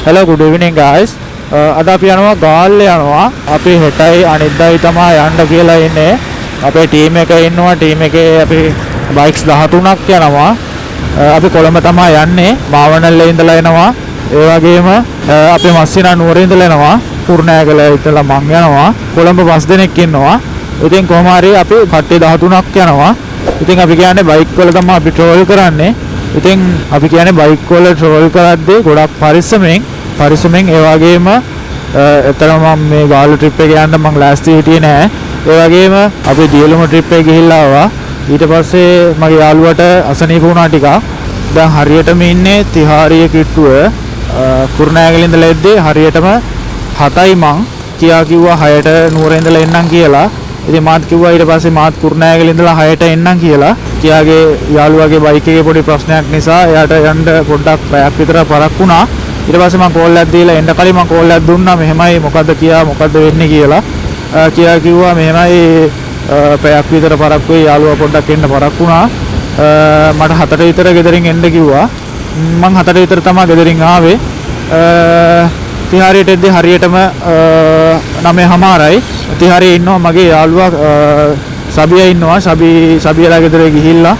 Hello, good evening guys. අද අපි යනවා ගාල්ලේ යනවා. අපි හෙටයි අනිද්දායි තමයි යන්න කියලා ඉන්නේ. අපේ ටීම් එක ඉන්නවා. ටීම් එකේ අපි බයික්ස් 13ක් යනවා. අපි කොළඹ තමයි යන්නේ. මාවනල්ලේ ඉඳලා එනවා. ඒ වගේම අපි මස්සිනා නුවර ඉඳලා එනවා. කුරුණෑගල ඉඳලා මං යනවා. කොළඹ 5 දෙනෙක් ඉන්නවා. ඉතින් කොහොම හරි අපි කට්ටිය 13ක් යනවා. ඉතින් අපි කියන්නේ බයික් වල තමයි අපි ට්‍රෝල් කරන්නේ. ඉතින් අපි කියන්නේ බයික් වල ට්‍රෝල් කරද්දී ගොඩක් පරිස්සමෙන් ඒ වගේම එතරම් මම මේ ගාල්ල ට්‍රිප් එක යන්න මම ලෑස්ති හිටියේ නෑ. ඒ වගේම අපි දියලුම ට්‍රිප් එක ගිහිල්ලා ආවා. ඊට පස්සේ මගේ යාළුවට අසනීප වුණා ටිකක්. දැන් හරියටම ඉන්නේ තිහාරිය කිට්ටුව. කුරුණෑගල ඉඳලා එද්දී හරියටම 7යි මං කිව්වා 6ට නුවර ඉඳලා එන්නම් කියලා. ඉතින් මාත් කිව්වා ඊට පස්සේ මාත් කුරුණෑගල ඉඳලා 6ට එන්නම් කියලා. කියාගේ යාළුවාගේ බයික් එකේ පොඩි ප්‍රශ්නයක් නිසා එයාට යන්න පොඩ්ඩක් පැයක් විතර පරක් වුණා. ඊට පස්සේ මම කෝල් එකක් දීලා එන්න කලින් මම කෝල් එකක් දුන්නා මෙහෙමයි මොකද්ද වෙන්නේ කියලා. කිව්වා මෙහෙමයි පැයක් විතර පරක් වෙයි යාළුවා පොඩ්ඩක් එන්න පරක් වුණා. මට 7ට විතර ගෙදරින් එන්න කිව්වා. මම 7ට විතර තමයි ගෙදරින් ආවේ. තිහාරියට එද්දී හරියටම 9:00යි. තිහාරියේ ඉන්නවා මගේ යාළුවා සබියා ඉන්නවා. සබියලා ගෙදර ගිහිල්ලා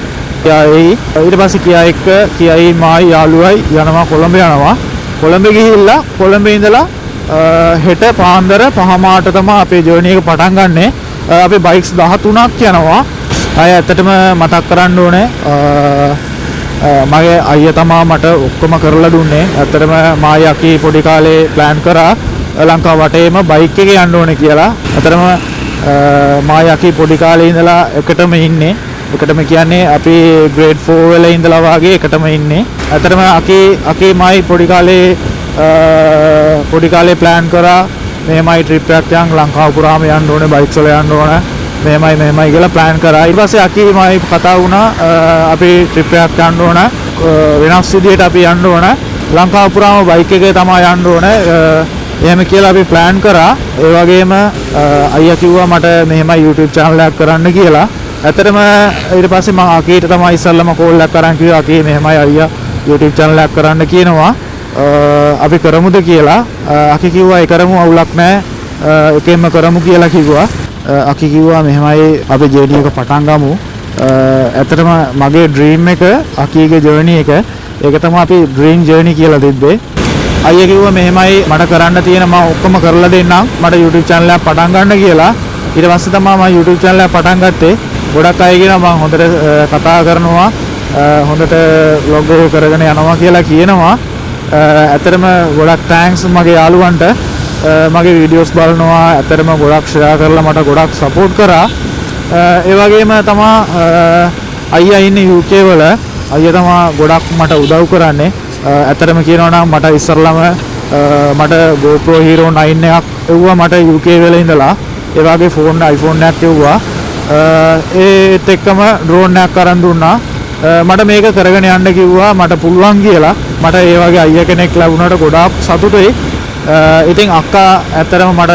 ඊට පස්සේ කියයි මායි යාළුවයි යනවා කොළඹ යනවා. කොළඹ ගිහිල්ලා කොළඹ ඉඳලා හෙට පාන්දර 5:00ට තමයි අපේ ජර්නි එක පටන් ගන්නෙ. අපි බයික්ස් 13ක් යනවා. අය ඇත්තටම මතක් කරන්න ඕනේ මගේ අයියා තමයි මට ඔක්කොම කරලා දුන්නේ. ඇත්තටම මායි අකි පොඩි කාලේ ප්ලෑන් කරා ලංකාව වටේම බයික් එකේ යන්න ඕනේ කියලා. ඇත්තටම මායි අකි පොඩි කාලේ ඉඳලා එකටම ඉන්නේ. එකටම කියන්නේ අපි ග්‍රේඩ් 4 වල ඉඳලා වාගේ එකටම ඉන්නේ. ඇත්තටම අකි මායි පොඩි කාලේ ප්ලෑන් කරා මෙහෙමයි ට්‍රිප් එකක් යන් ලංකාව පුරාම යන්න ඕනේ බයික්ස් වල යන්න ඕනේ. මෙහෙමයි කියලා ප්ලෑන් කරා. ඊට පස්සේ අකි මායි කතා වුණා අපි ට්‍රිප් එකක් යන්න ඕන. වෙනස් විදියට අපි යන්න ඕන. ලංකාව පුරාම බයික් එකේ තමයි යන්න ඕන. එහෙම කියලා අපි ප්ලෑන් කරා. ඒ වගේම අයියා කිව්වා මට මෙහෙමයි YouTube channel එකක් කරන්න කියලා. ඇත්තටම ඊට පස්සේ මම අකීට තමයි ඉස්සල්ලාම කෝල් එකක් කරන් කිව්වා අකී මෙහෙමයි අයියා YouTube channel එකක් කරන්න කියනවා. අපි කරමුද කියලා. අකී කිව්වා ඒ කරමු අවුලක් නැහැ. එකෙන්ම කරමු කියලා කිව්වා. අකී කිව්වා මෙහෙමයි අපි ජර්නි එක පටන් ගමු. ඇත්තටම මගේ ඩ්‍රීම් එක අකීගේ ජර්නි එක ඒක තමයි අපි ඩ්‍රීම් ජර්නි කියලා තිබ්බේ. අයියා කිව්වා මෙහෙමයි මට කරන්න තියෙන මම ඔක්කොම කරලා දෙන්නම් මට YouTube channel එකක් පටන් ගන්න කියලා. ඊට පස්සේ තමයි මම YouTube channel එක පටන් ගත්තේ. ගොඩක් අය කියනවා මම හොඳට කතා කරනවා හොඳට vlog එක කරගෙන යනවා කියලා කියනවා. ඇත්තටම ගොඩක් thanks මගේ යාළුවන්ට මගේ වීඩියෝස් බලනවා. ඇත්තටම ගොඩක් share කරලා මට ගොඩක් support කරා. ඒ වගේම තමයි අයියා ඉන්නේ UK වල. අයියා තමයි ගොඩක් මට උදව් කරන්නේ. ඇත්තටම කියනවා නම් මට ඉස්සරළම මට GoPro Hero 9 එකක් එව්වා මට UK වල ඉඳලා. ඒ වගේ iPhone එකක් එව්වා. ඒත් එක්කම ඩ්‍රෝන් එකක් අරන් දුන්නා. මට මේක කරගෙන යන්න කිව්වා මට පුළුවන් කියලා. මට ඒ වගේ අයියා කෙනෙක් ලැබුණාට ගොඩාක් සතුටුයි. ඉතින් අක්කා ඇත්තටම මට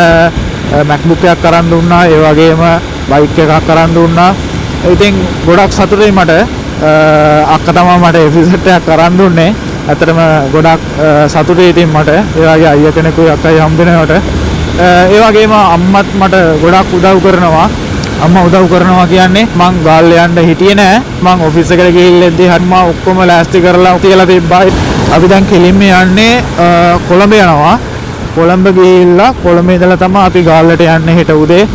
MacBook එකක් අරන් දුන්නා. ඒ වගේම බයික් එකක් අරන් දුන්නා. ඉතින් ගොඩක් සතුටුයි මට. අක්කා තමයි මට එපිසෝඩ් එකක් අරන් දුන්නේ. ඇත්තටම ගොඩක් සතුටුයි ඉතින් මට. ඒ වගේ අයියා කෙනෙකුයි අක්කයි හම්බෙනවට. ඒ වගේම අම්මත් මට ගොඩක් උදව් කරනවා. අම්මා උදව් කරනවා කියන්නේ මං ගාල්ල යන්න හිටියේ නෑ. මං ඔෆිස් එකට ගිහිල්ලාදී අම්මා ඔක්කොම ලෑස්ති කරලා තියලා තිබ්බා. අපි දැන් කෙලින්ම යන්නේ කොළඹ යනවා. කොළඹ ගිහිල්ලා කොළඹ ඉඳලා තමයි අපි ගාල්ලට යන්නේ හෙට උදේ.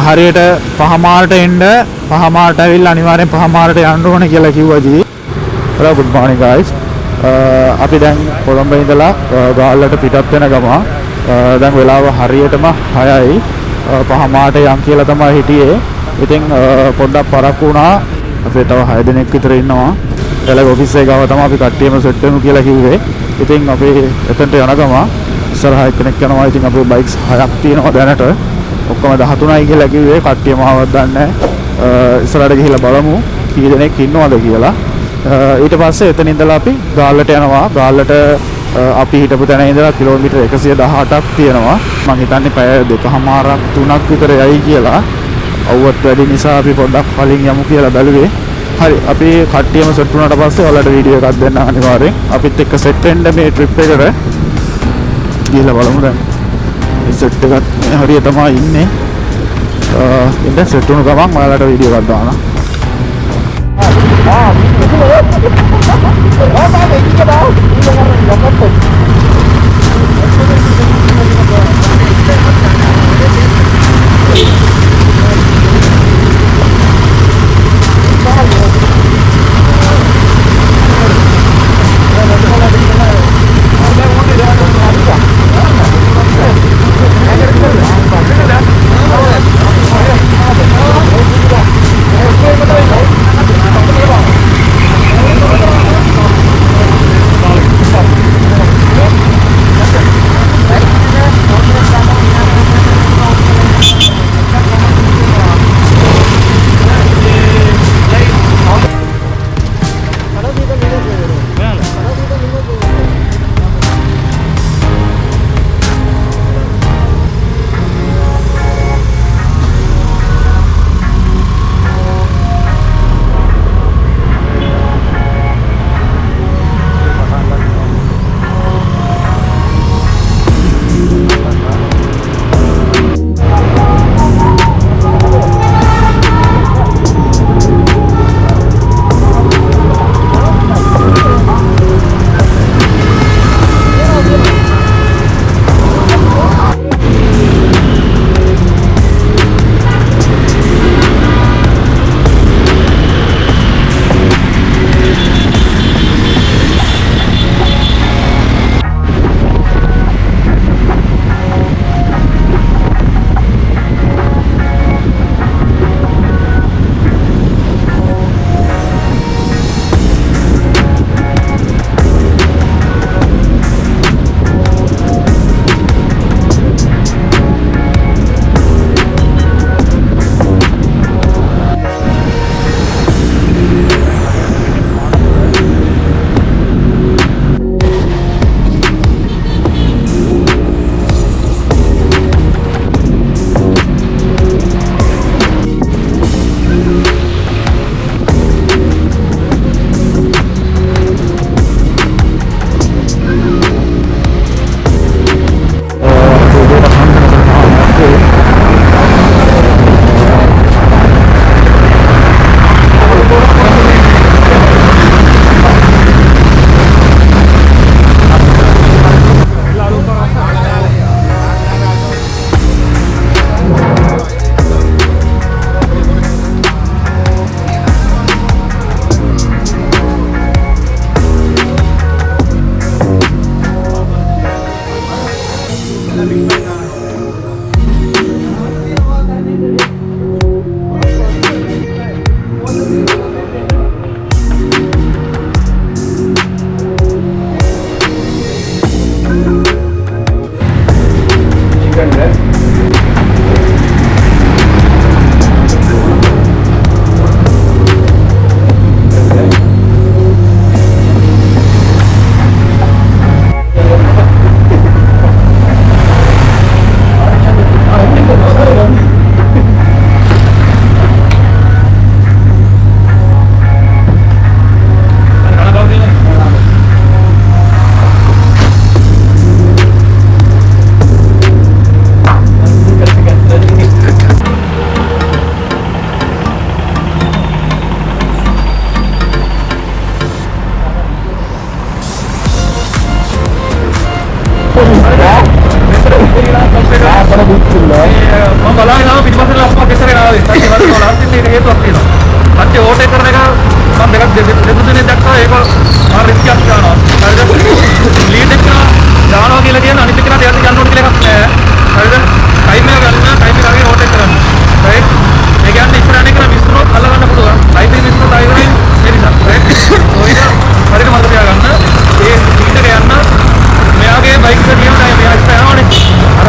හරියට 5:00ට එන්න 5:00ට ඇවිල්ලා අනිවාර්යෙන් 5:00ට යන්න ඕනේ කියලා කිව්වා G. Hello, good morning guys. අපි දැන් කොළඹ ඉඳලා ගාල්ලට පිටත් වෙන ගම දැන් වෙලාව හරියටම 6යි 5:00ට යන් කියලා තමයි හිටියේ. ඉතින් පොඩ්ඩක් පරක්කු වුණා. අපි තව 6 දිනක් විතර ඉන්නවා. එළග ඔෆිස් එක ගාව තමයි අපි කට්ටියම සෙට් වෙමු කියලා කිව්වේ. ඉතින් අපි එතනට යන ගම ඉස්සරහා එක්කෙනෙක් යනවා. ඉතින් අපේ බයික්ස් 6ක් තියෙනවා දැනට. ඔක්කොම 13යි කියලා කිව්වේ. කට්ටියම ආවද දන්නේ නැහැ. ඉස්සරහට ගිහිල්ලා බලමු කී දෙනෙක් ඉන්නවද කියලා. ඊට පස්සේ එතන ඉඳලා අපි ගාල්ලට යනවා. ගාල්ලට අපි හිටපු තැන ඉඳලා කිලෝමීටර් 118ක් තියෙනවා. මම හිතන්නේ පැය 2:00මාරක් 3ක් විතර යයි කියලා. අවුවත් වැඩි නිසා අපි පොඩ්ඩක් කලින් යමු කියලා බැලුවේ. හරි අපි කට්ටියම සෙට් වුණාට පස්සේ ඔයාලට වීඩියෝ එකක් දෙන්න අනිවාර්යෙන්. අපිත් එක්ක සෙට් වෙන්න මේ ට්‍රිප් එකට ගිහලා බලමු දැන්. මේ සෙට් එකත් හරිය තමයි ඉන්නේ. ඉතින් සෙට් වුණ ගමන් ඔයාලට වීඩියෝ එකක් දානවා. මම බලාගෙන ආවා පිටිපස්සෙන් අප්පා කෙසරේ ආවේ. ඊට පස්සේ වල හරියට මේක හේතුවක් තියෙනවා. කට්ටිය ඕටේ කරන එක මම දෙකක් දෙක දිනේ දැක්කා ඒක ආ රිස්කියක් ගන්නවා. එක කියන අනිත් එක නේද යන්න ඕන කියලා එකක් නෑ. හරිද? ටයිම් එක ගන්න ටයිම් එක ගානේ ඕවර්ටේක් කරන්න. රයිට්? ඒ කියන්නේ ඉස්සරහට කරන මිස්නොත් අල්ල ගන්න පුළුවන්. ටයිම් එක මිස්නොත් ආයෙත් මේ නිසා. රයිට්? ඔයිද හරියට මතක තියාගන්න. ඒ ස්පීඩ් එක යන්න මෙයාගේ බයික් එක කියන ටයිම් මෙයා ඉස්සර යනවනේ. අර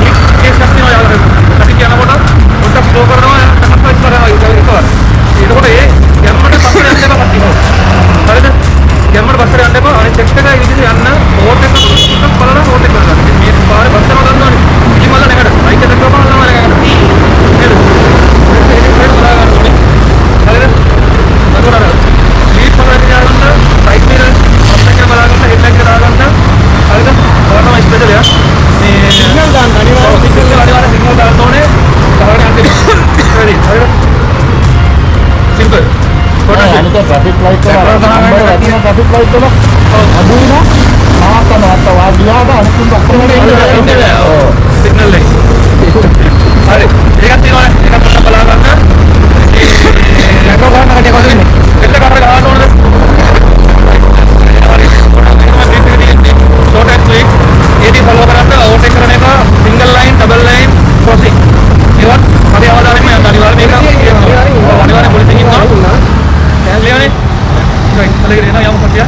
ඒ ස්ටප් එක යාළුවා. අපි කියනකොට පොඩ්ඩක් ස්ලෝ කරනවා තමයි ඉස්සර යනවා. ඒකවල ඒ යන්නට පස්සේ යන්න එපා කට්ටිය. හරිද? යන්නට පස්සේ යන්න එපා. අනිත් එක්ක එක ඉදිරියට යන්න ඕවර්ටේක් කරනකොට බලලා ඕවර්ටේක් කරගන්න. මේ පාරේ බස් යනවා ගන්නවනේ. ඉතින් මල්ල නැගට. බයික් එක ගමන් අල්ලම නැගට. නේද? ඒක බලා ගන්න ඕනේ. හරිද? අතන අර ස්පීඩ් පොරට යන්න බයික් මිරර් අපිට බලා ගන්න හෙඩ් ලයිට් එක දාගන්න. හරිද? ඔයාලම ස්පෙෂල් යා. මේ සිග්නල් දාන්න අනිවාර්යයෙන් සිග්නල් දාන්න ඕනේ. සමහරවිට යන්න. හරිද? Simple. අනිත් ට්‍රැෆික් ලයිට් වල ට්‍රැෆික් ලයිට් වල අදුයින මාකන අත වාගියාද අනිත් ඔක්කොම සිග්නල් එක. හරි. ඒකත් තියෙනවා. ඒකත් පොඩ්ඩක් බලා ගන්න. ඒ ලැබෝ ගන්න කඩේ කොහෙද ඉන්නේ? එල්ල කරලා ගන්න ඕනද? හරි. Short and sweet. ඒදී ෆලෝ කරන්න ඕවර්ටේක් කරන එක single line, double line, crossing. ඒවත් හරි අවදානයෙන්ම යන්න අනිවාර්යයෙන් මේක. අනිවාර්යෙන් පොලිසියෙන් ඉන්නවා. Leone, dai, allegri, andiamo qua via.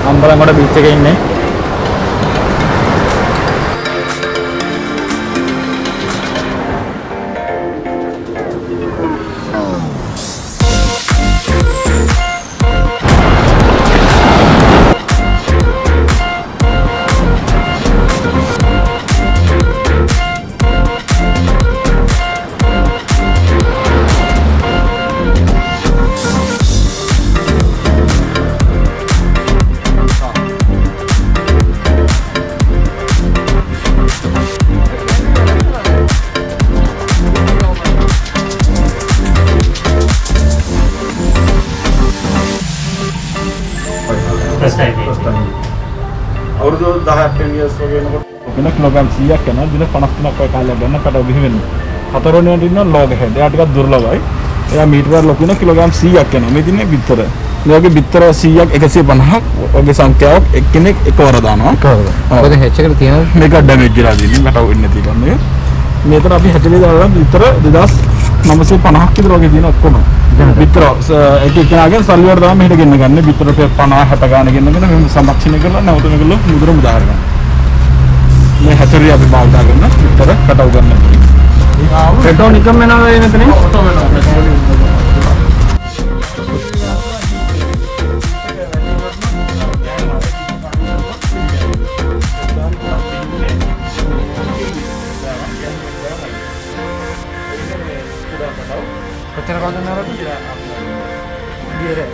Ambalangoda beach එකේ ඉන්නේ. අවුරුදු 10ක් 10 years වගේ වෙනකොට වෙන කිලෝග්‍රෑම් 100ක් යනවා. දින 53ක් ඔය කාලයක් ගන්න කට බිහි වෙනවා. හතරවෙනියට ඉන්න ලෝග හෙඩ්. එයා ටිකක් දුර්ලභයි. එයා මීටර ලොකු වෙන කිලෝග්‍රෑම් 100ක් යනවා. මේ තින්නේ බිත්තර. මේ වගේ බිත්තර 100ක් 150ක් වගේ සංඛ්‍යාවක් එක්කෙනෙක් එකවර දානවා. එකවර. මොකද හෙච් එකට තියෙනවා මේක ඩැමේජ් වෙලා තියෙන්නේ. මට වෙන්නේ තියෙන්නේ. මේතර අපි හැටලේ දාලා බිත්තර 2950ක් විතර වගේ තියෙන ඔක්කොම. බිත්තර එක එකනාගෙන් සල්ලි වල දාලා මෙහෙට ගෙන්න ගන්න. බිත්තර 50 60 ගාන ගෙන්නගෙන මෙහෙම සමක්ෂණය කරලා නැවත මේගොල්ලෝ මුදර මුදා ගන්න. මේ හැටරිය අපි බාල්දා ගන්න බිත්තර කටව ගන්න. පෙට්‍රෝල් නිකම් වෙනවා මේ මෙතන ඔටෝ වෙනවා. කොච්චර කවුද නරක Dire.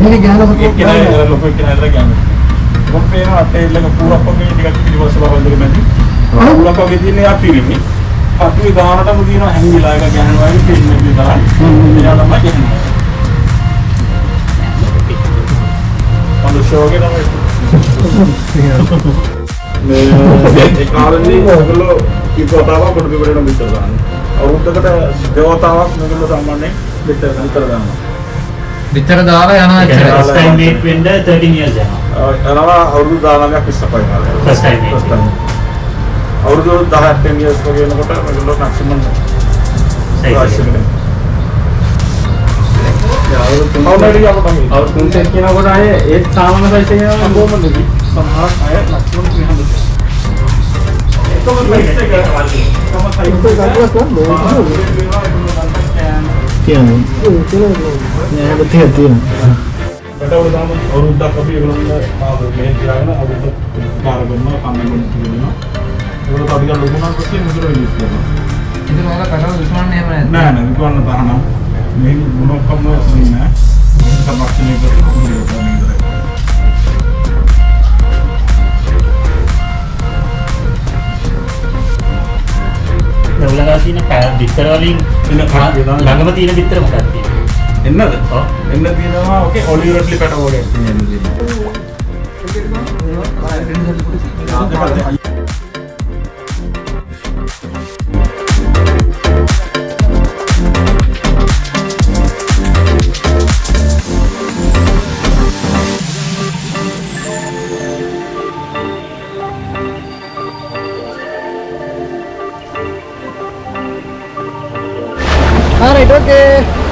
මේක ගෑනලා ලොකු එක්කෙනා ගෑනලා. මොකද පේනවා අතේ ඉල්ලක පුරප්පගේ ටිකක් පිළිවස්ස බවන්දර මැදි. පුරප්පගේ තියෙන අපිරිමි. අපේ දානටම තියෙන හැංගිලා එක ගෑනවා වගේ පිළිමේ විතරයි. එයා තමයි ගෑනවා. අන්න ෂෝගේ තමයි. මේ ඒ කාලේ ඔයගොල්ලෝ කිව්වතාවක් කොට පිටරේට විතර දාන්න. අවුරුද්දකට දෙවතාවක් මේගොල්ලෝ සාමාන්‍යයෙන් විතර දානවා. විතර දාලා යනවා First First time meet වෙන්න 13 years යනවා. යනවා අවුරුදු 19ක් ඉස්සපයි කාලේ. First time meet. අවුරුදු 10 10 years වගේ වෙනකොට මේගොල්ලෝ maximum අවුරුදු 3 කියනකොට ආයේ ඒ සාමාන්‍ය සයිස් එකේ යනවා කොහොමද සමහර අය maximum 300 එකම price එක අවුරුද්දක් අපි ඒගොල්ලෝ මේ තියාගෙන අවුරුද්ද කාර කරනවා කන්න කරනවා ඒගොල්ලෝ තව ටිකක් ලොකු වුණාට පස්සේ මුදල රිලීස් කරනවා ඉතින් ඔයාලා කරලා විශ්වාසන්නේ එහෙම නැද්ද? නෑ නෑ විකුණන්න තහනම් මේ මොනක්කම නෑ සම්පූර්ණ කරලා උලඟා තියෙන බිත්තර වලින් ළඟම තියෙන බිත්තර මොකක්ද තියෙන්නේ? එන්නද? ඔව්. එන්න තියෙනවා ඕකේ ඔලිව් රෙඩ්ලි කැටගෝරියක් තියෙනවා. Alright, okay.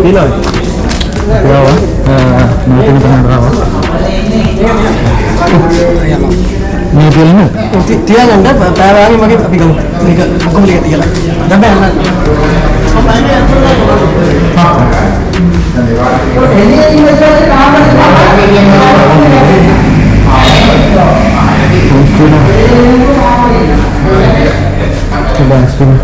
Bilang. Yawa. Natin ito ng rawa. May film mo? Tiyan anda, parang yung mga apigaw. Ako maligat iyan. Dabe na. Coba.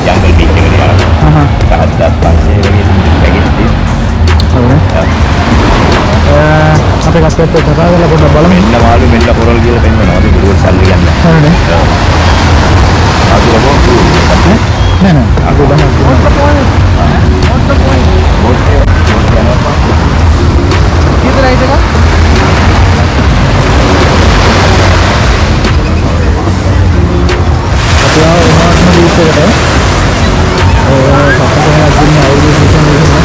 jungle beach yang dia. Tak ada pasir lagi sedikit. අපේ කස්පෙත් කතා කරලා පොඩ්ඩක් බලමු. මෙන්න මාළු මෙන්න පොරල් කියලා පෙන්නනවා. අපි දුර සල්ලි ගන්න. හරිනේ. අපි ලබෝ නෑ නෑ. අපි ගමු. किधर आई जगह අපි ආව උනාවතුන බීච් එකට. සප්තකයක් දින අවුරුදු සීසන් එකේ.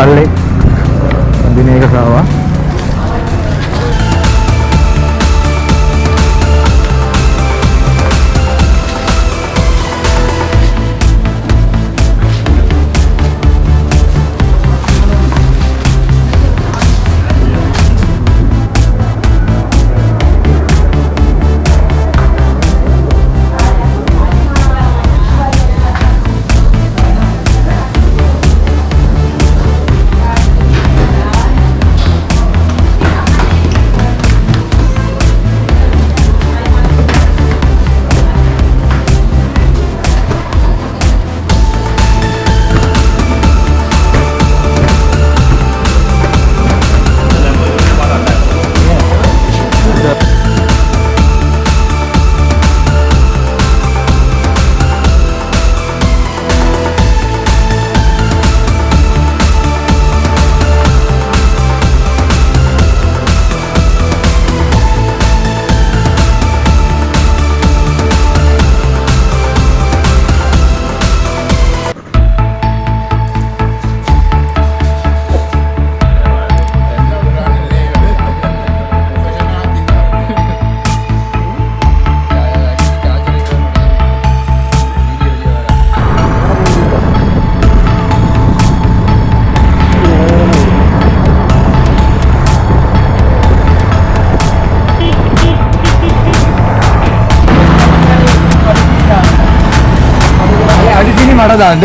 Galle දින එකක ආවා. මට දාන්න.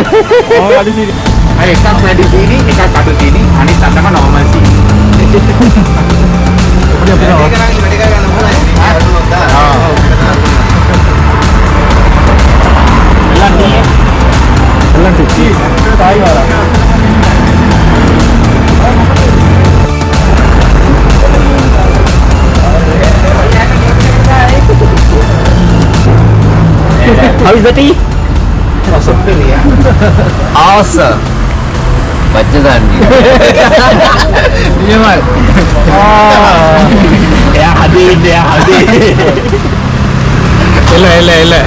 ඔව් අඩි සීනි. අය එකක් වැඩි සීනි, එකක් අඩු සීනි, අනිත් අතම normal සීනි. ඒක නම් වැඩි කරගන්න ඕනේ. එල්ලන් ටී. තායි වල. How is the tea? Awesome. Baca tadi. Iya mal. Ya hadir, ya hadir. Ele.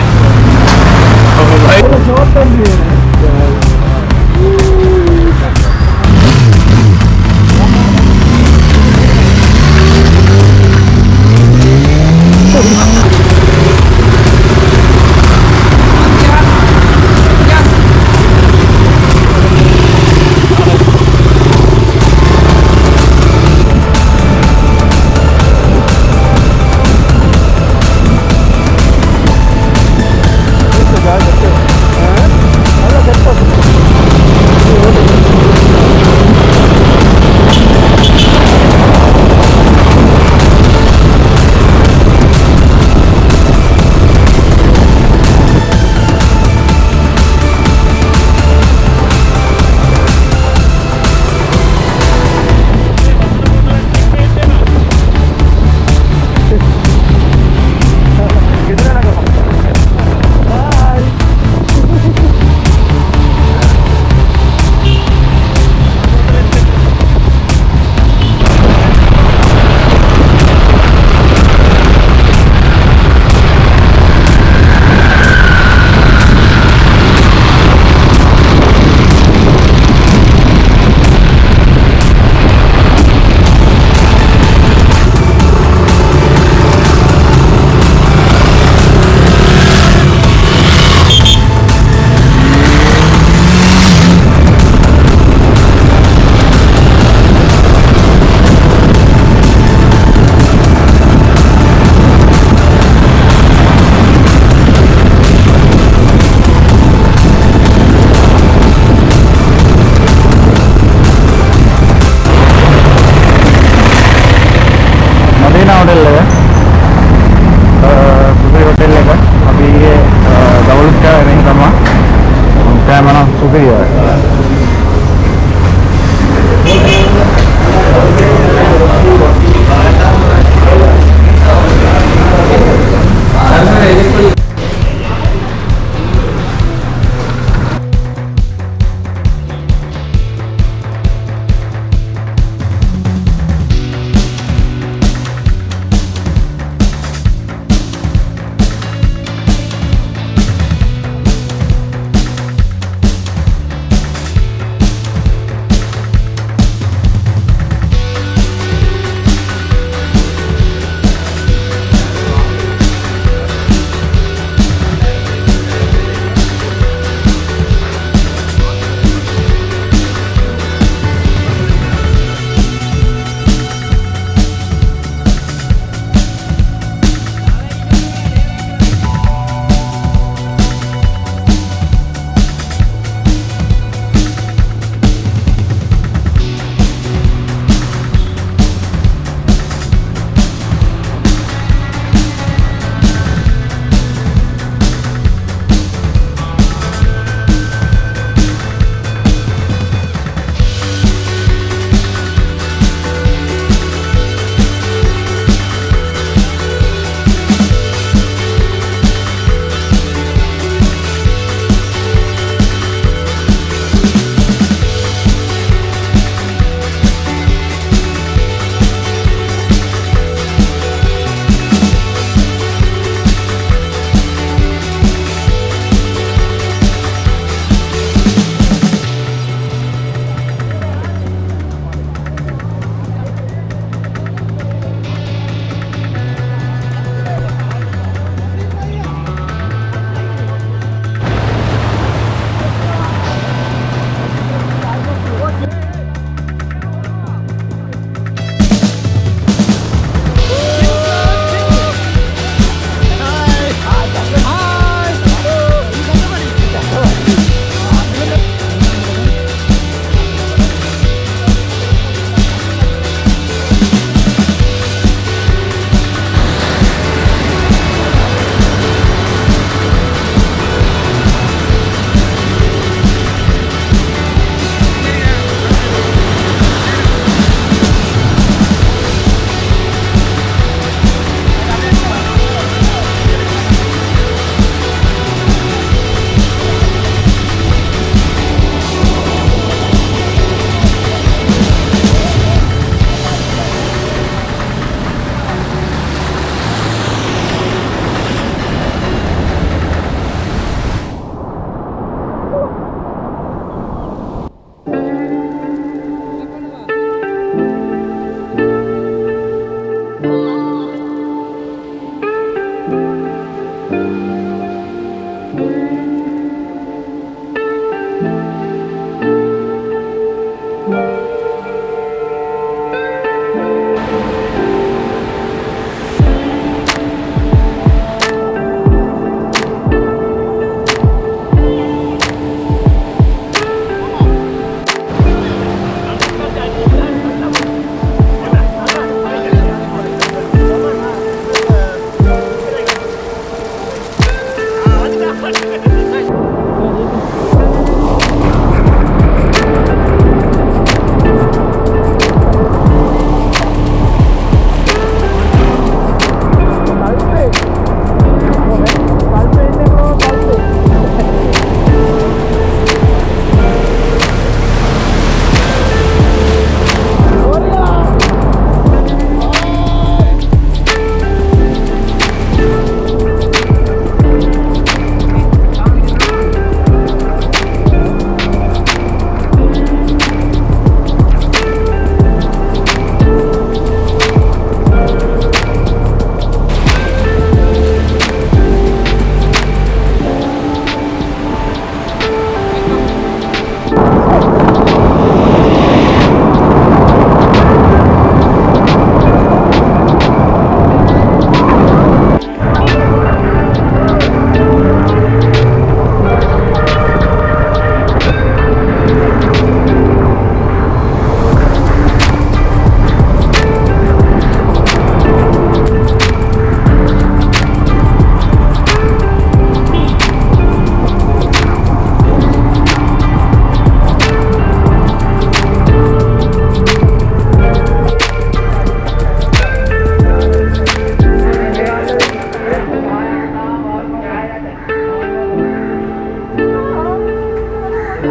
මම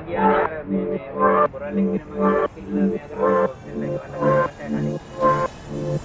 ගියානේ අර මේ බොරල්ලෙක් කියන මගේ කිල්ල මෙයා කරලා හොස්ටල් එක වල